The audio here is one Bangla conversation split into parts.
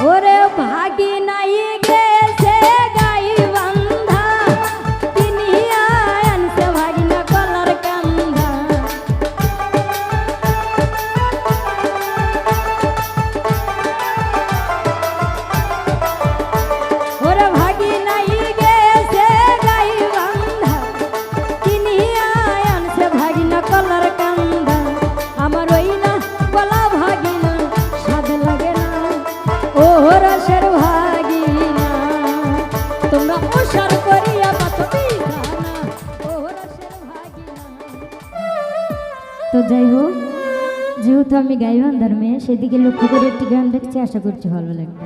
ওরে ভাগি নাই গেছে গাই বান্ধা কিনিয়া আনছে ভাগিনা কলার কান্দা ওরে ভাগি নাই গেছে গাই বান্ধা কিনিয়া আনছে ভাগিনা কলার কান্দা আমার ওই না কলা ভাগিনা স্বাদ লাগে না ও রসের ভাগিনা তোমরা ওসার করিয়া পাতবি না ও রসের ভাগিনা। তো যাই হোক, যেহেতু আমি গাইবান্ধার মেয়ে সেদিকে লক্ষ্য করে একটি গান দেখছি, আশা করছি ভালো লাগবে।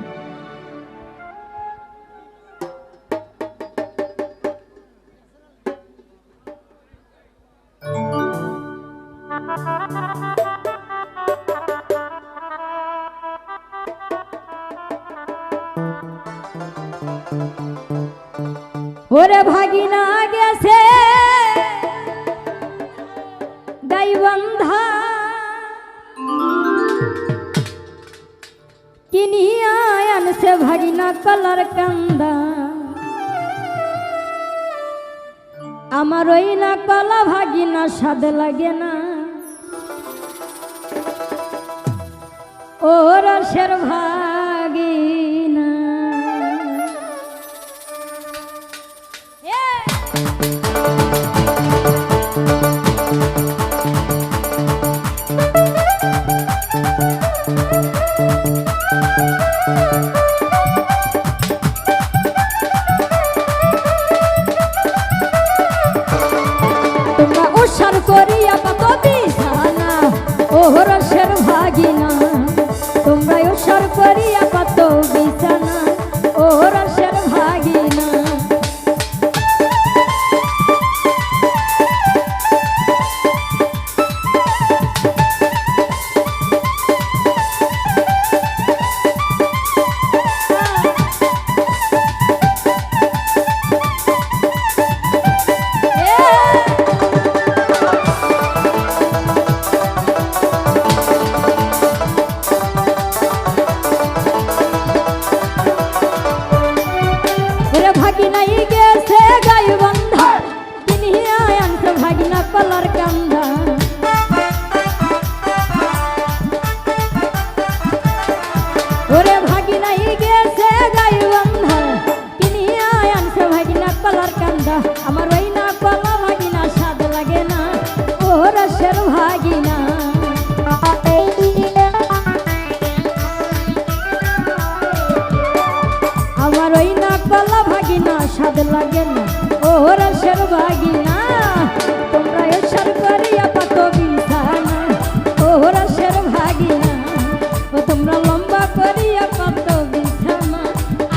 ওরে ভাগিনা গেছে গাইবান্ধা কিনিয়া আনছে ভাগিনা কলার কান্দা আমার ওই না কলা ভাগিনা স্বাদ লাগে না ও রসের ভাগিনা। তোমরা ওসার করিয়া পাতবি না ও রসের ভাগিনা তোমরা ওসার করিয়া পাতবি না ও রসের ভাগিনা। ভাগিনাই গেছে গাইবান্ধা কিনিয়া আনছে ভাগিনা কলার কান্দা ওরে ভাগিনাই গেছে গাইবান্ধা কিনিয়া আনছে ভাগিনা কলার কান্দা আমার ওই না কলা ভাগিনা স্বাদ লাগে না ও রসের ভাগিনা। আমার ওই না কলা ভাগিনা স্বাদ লাগে না ও রসের ভাগিনা তোমরা ওসার করিয়া পাতবি না ও রসের ভাগিনা ও তোমরা লম্বা করিয়া পাতবি না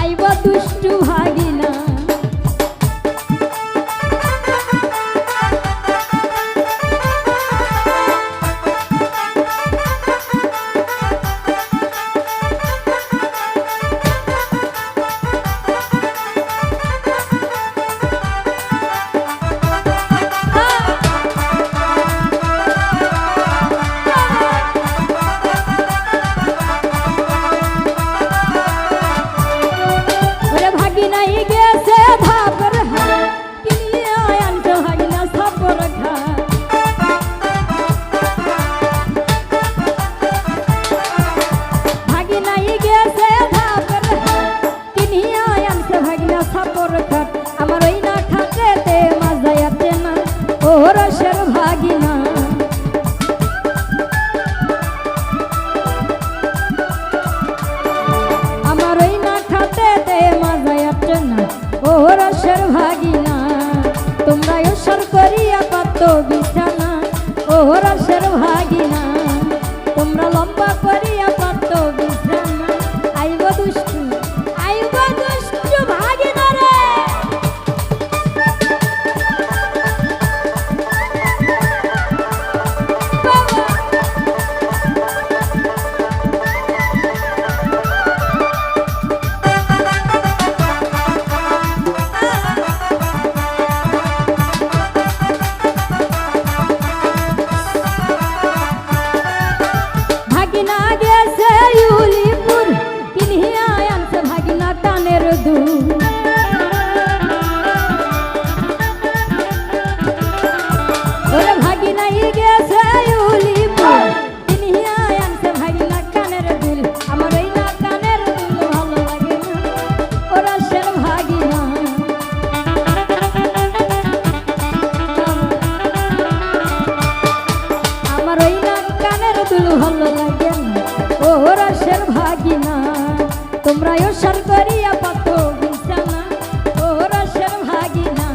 আইব দুষ্টু ভাগিনা। তোমরা ওসার করিয়া পাত বিছানা ও রসের ভাগিনা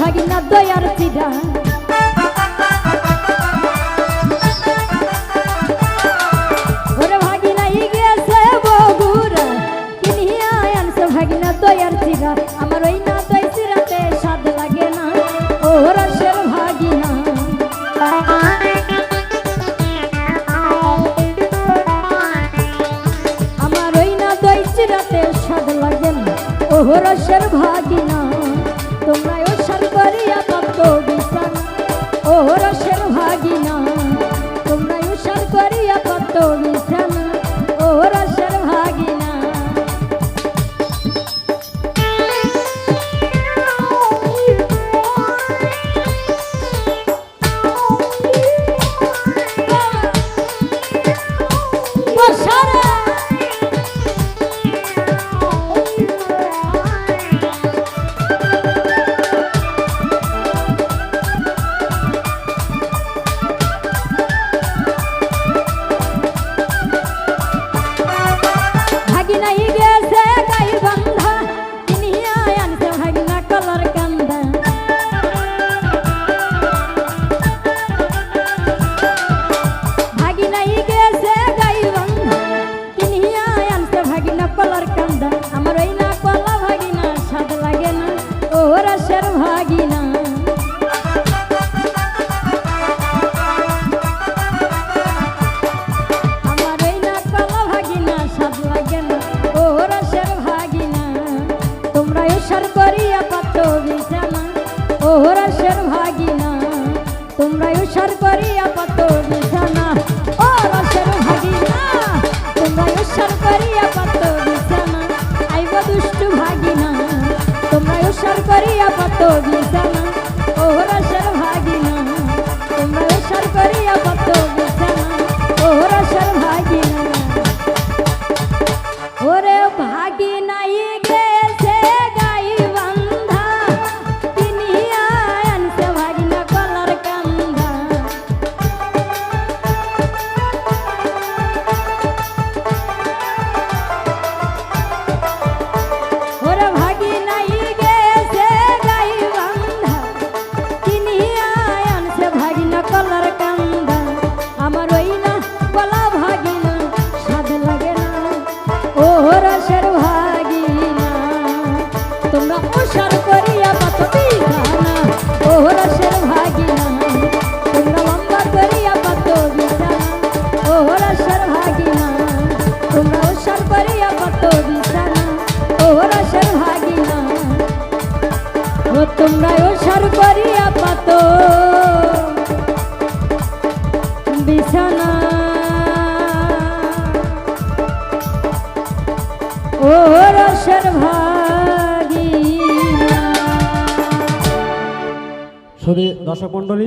ভাগিনা দয়ার চিরা ওরে ভাগিনাই গেছে বগুড়া কিনিয়া আনছে ভাগিনা দয়ার চিরা আমার ওই না দই চিরাতে স্বাদ লাগে না ও রসের ভাগিনা আমার ওই না দই চিরাতে স্বাদ লাগে না ও রসের ভাগিনা তোমরা ওসার করিয়া পাত বিছানা ও রসের ভাগিনা তোমরা ওসার করিয়া পাত বিছানা ও রসের ভাগিনা আমার ওই না কলা ভাগিনা স্বাদ লাগে না ও রসের ভাগিনা আমার ওই না কলা ভাগিনা স্বাদ লাগে না ও রসের ভাগিনা তোমরা ওসার করিয়া পাত বিছানা ও রসের ভাগিনা তোমরা ওসার করিয়া পাত বিছানা ও রসের ভাগিনা তোমরা ওসার করিয়া পাত বিছানা দুষ্টু ভাগিনা তোমরা ওসার করিয়া পাত বিছানা ও রসের ভাগিনা তোমরা ওসার করিয়া পাত বিছানা ও রসের ভাগিনা ওরে ভাগিনাই গেছে গাই বান্ধা কিনিয়া আনছে ভাগিনা কলার কান্দা আমার ওই না কলা ভাগিনা স্বাদ লাগে না ও রসের ভাগিনা তোমরা ওসার করিয়া পাত বিছানা ও রসের ভাগিনা তোমরা লম্বা করিয়া পাত বিছানা ও রসের ভাগিনা তোমরা ওসার করিয়া পাত বিছানা ও রসের ভাগিনা ও তোমরা ওসার করিয়া পাত বিছানা ও রসের ভাগিনা। শুধু দর্শক মণ্ডলী